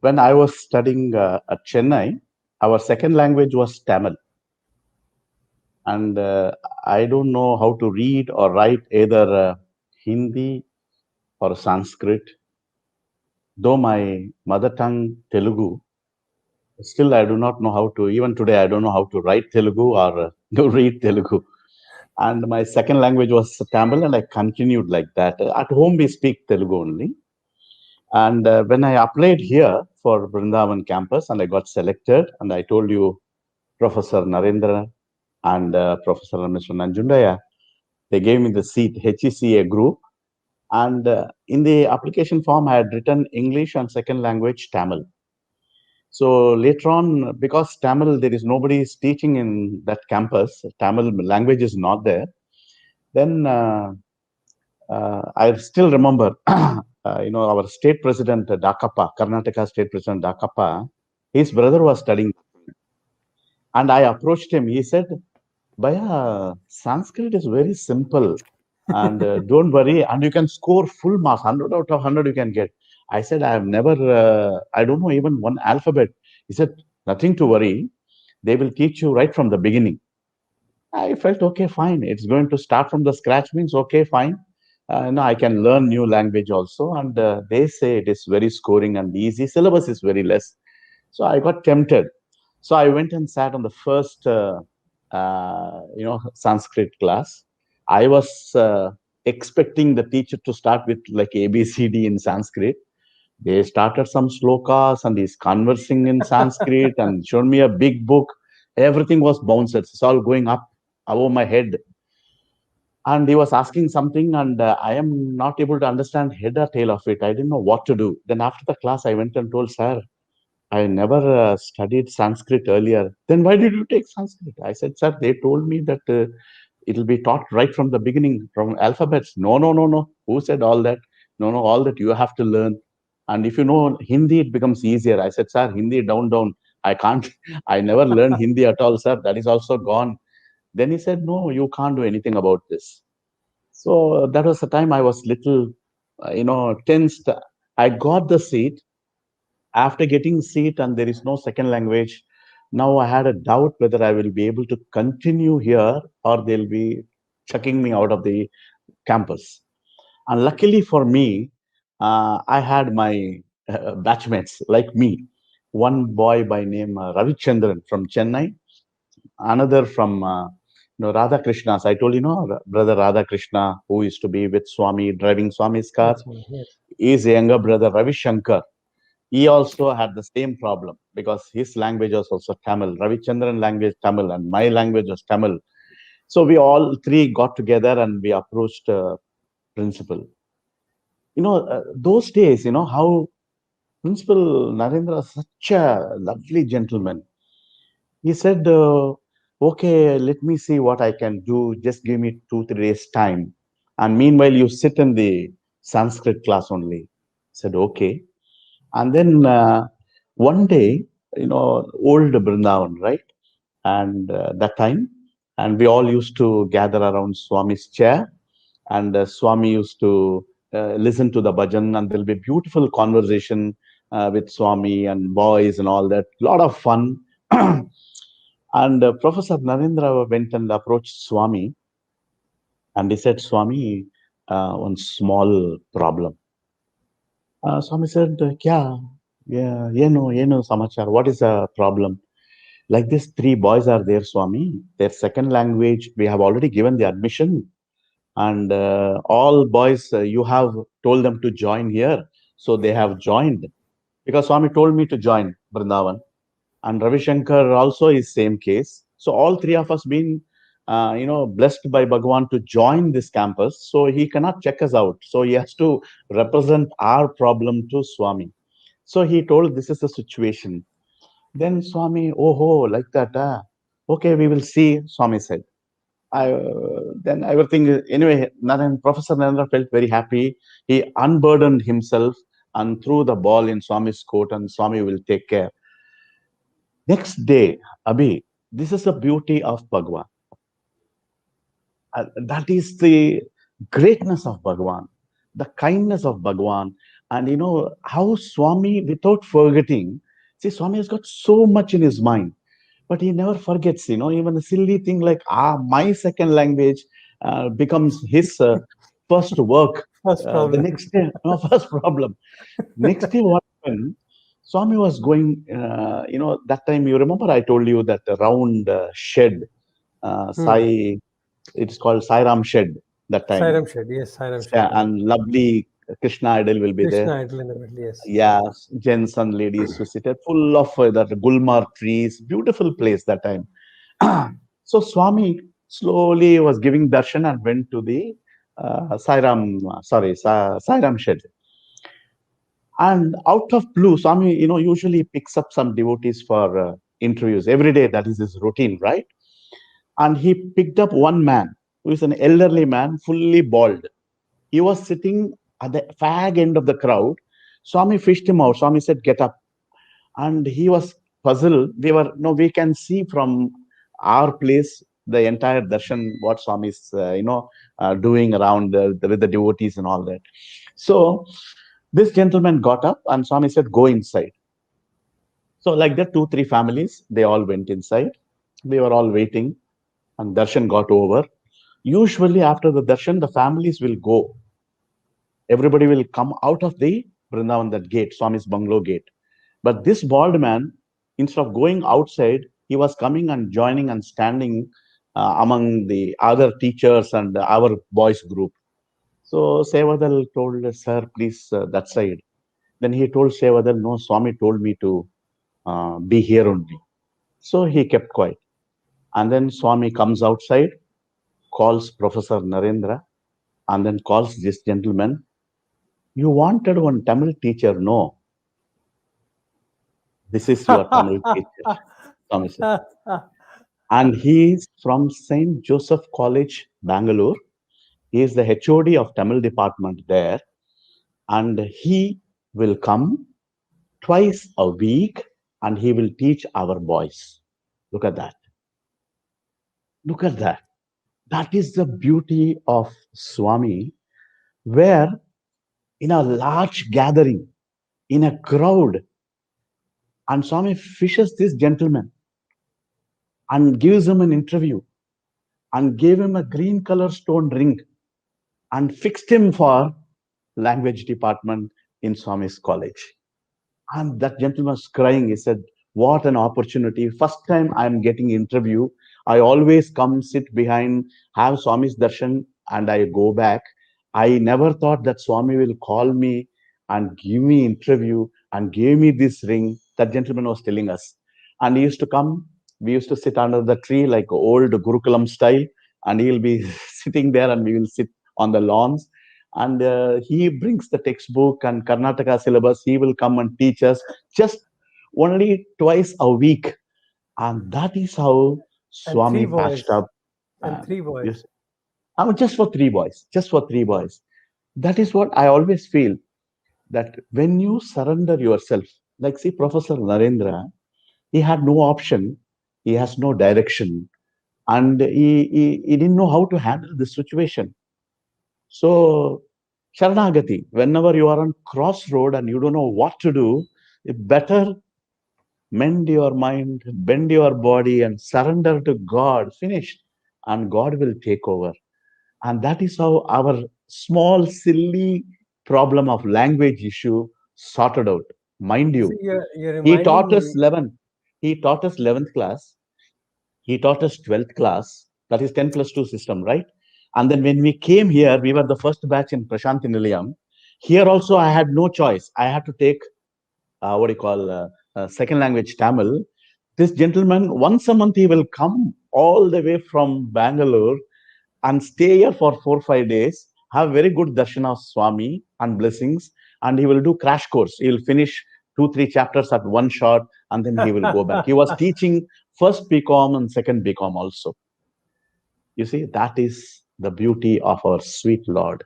when I was studying at Chennai, our second language was Tamil, and I don't know how to read or write either Hindi or Sanskrit. Though my mother tongue Telugu, still I do not know how to. Even today, I don't know how to write Telugu or to read Telugu. And my second language was Tamil, and I continued like that. At home, we speak Telugu only. And when I applied here for Vrindavan campus and I got selected, and I told you Professor Narendra and Professor Mr. Nanjundaya, they gave me the seat, HECA group. And in the application form, I had written English and second language Tamil. So later on, because Tamil, there is nobody is teaching in that campus, Tamil language is not there. Then I still remember, our state president, Dakappa, Karnataka state president Dakappa, his brother was studying. And I approached him. He said, Baya, Sanskrit is very simple. And don't worry. And you can score full marks, 100 out of 100 you can get. I said, I have never, I don't know even one alphabet. He said, nothing to worry. They will teach you right from the beginning. I felt, okay, fine. It's going to start from the scratch means, okay, fine. No, I can learn new language also. And they say it is very scoring and easy. Syllabus is very less. So I got tempted. So I went and sat on the first, Sanskrit class. I was expecting the teacher to start with like ABCD in Sanskrit. They started some slokas and he's conversing in Sanskrit and showed me a big book. Everything was bounced. It's all going up above my head. And he was asking something, and I am not able to understand head or tail of it. I didn't know what to do. Then after the class, I went and told, Sir, I never studied Sanskrit earlier. Then why did you take Sanskrit? I said, Sir, they told me that it'll be taught right from the beginning, from alphabets. No, no, no, no. Who said all that? No, no, all that you have to learn. And if you know Hindi, it becomes easier. I said, Sir, Hindi down, down. I can't, I never learned Hindi at all, sir. That is also gone. Then he said, No, you can't do anything about this. So that was the time I was little, tensed. I got the seat. After getting seat and there is no second language, now I had a doubt whether I will be able to continue here or they'll be chucking me out of the campus. And luckily for me, I had my batchmates like me. One boy by name Ravichandran from Chennai, another from Radha Krishna's. I told brother Radha Krishna, who used to be with Swami, driving Swami's car. Yes, ma'am. Yes. His younger brother Ravi Shankar. He also had the same problem because his language was also Tamil. Ravichandran language Tamil, and my language was Tamil. So we all three got together and we approached principal. Those days, how Principal Narendra is such a lovely gentleman. He said, okay, let me see what I can do. Just give me 2, 3 days time. And meanwhile, you sit in the Sanskrit class only. I said, okay. And then one day, old Brindavan, right? And that time, and we all used to gather around Swami's chair, and Swami used to listen to the bhajan, and there'll be beautiful conversation with Swami and boys and all that. Lot of fun. And Professor Narendra went and approached Swami, and he said, Swami, one small problem. Swami said, Kya? Yeah, samachar. What is the problem? Like this, three boys are there, Swami. Their second language, we have already given the admission. And all boys, you have told them to join here. So they have joined. Because Swami told me to join Vrindavan. And Ravi Shankar also is same case. So all three of us been, blessed by Bhagwan to join this campus. So he cannot check us out. So he has to represent our problem to Swami. So he told this is the situation. Then Swami, oh, like that. Okay, we will see, Swami said. Then I will think, anyway, Professor Narendra felt very happy. He unburdened himself and threw the ball in Swami's court, and Swami will take care. Next day, Abhi, this is the beauty of Bhagwan. That is the greatness of Bhagwan, the kindness of Bhagwan. And you know how Swami, without forgetting, see, Swami has got so much in his mind, but he never forgets. You know, even a silly thing like my second language becomes his first work. First The problem. next day, no, first problem. Next day, what happened? Swami was going. That time you remember I told you that the round shed, Hmm. Sai. It's called Sairam shed that time, Sairam Shed. Yes, Sairam Shed. Correct. and lovely Krishna idol will be there. Krishna idol in the middle. Yes. Yeah, gents and ladies who sit there, full of that gulmar trees, beautiful place that time. So Swami slowly was giving darshan and went to the Sairam shed. And out of blue, Swami, usually picks up some devotees for interviews every day. That is his routine, right? And he picked up one man who is an elderly man, fully bald. He was sitting at the fag end of the crowd. Swami fished him out. Swami said, "Get up." And he was puzzled. We can see from our place the entire darshan what Swami is doing around with the devotees and all that. So this gentleman got up and Swami said, "Go inside." So like that, two three families, they all went inside. We were all waiting, and darshan got over. Usually after the darshan, the families will go. Everybody will come out of the Vrindavan, that gate, Swami's bungalow gate. But this bald man, instead of going outside, he was coming and joining and standing among the other teachers and our boys group. So Sevadal told us, "Sir, please, that side." Then he told Sevadal, "No, Swami told me to be here only." So he kept quiet. And then Swami comes outside, calls Professor Narendra, and then calls this gentleman. "You wanted one Tamil teacher, no? This is your Tamil teacher," Swami said. And he is from St. Joseph College, Bangalore. He is the HOD of Tamil department there, and he will come twice a week and he will teach our boys. Look at that. Look at that. That is the beauty of Swami, where in a large gathering, in a crowd, and Swami fishes this gentleman and gives him an interview and gave him a green color stone ring and fixed him for language department in Swami's college. And that gentleman was crying. He said, "What an opportunity. First time I'm getting interview. I always come sit behind, have Swami's darshan, and I go back. I never thought that Swami will call me and give me interview and give me this ring." That gentleman was telling us. And he used to come. We used to sit under the tree like old Gurukulam style, and he'll be sitting there and we will sit on the lawns, and he brings the textbook and Karnataka syllabus. He will come and teach us just only twice a week, and that is how And three Swami patched boys. up. And three boys. Yes, just for three boys, just for three boys. That is what I always feel, that when you surrender yourself, like see Professor Narendra, he had no option, he has no direction, and he didn't know how to handle the situation. So, Sharanagati, whenever you are on crossroad and you don't know what to do, you better mend your mind, bend your body, and surrender to God. Finish. And God will take over. And that is how our small, silly problem of language issue sorted out. Mind See, you, you're he reminding taught us me. 11. He taught us 11th class. He taught us 12th class. That is 10 plus 2 system, right? And then when we came here, we were the first batch in Prashanti Nilayam. Here also, I had no choice. I had to take what do you call second language Tamil. This gentleman, once a month, he will come all the way from Bangalore and stay here for 4 5 days, have very good darshan of Swami and blessings, and he will do crash course. He will finish 2 3 chapters at one shot, and then he will go back. He was teaching first BCom and second BCom also. You see, that is the beauty of our sweet Lord.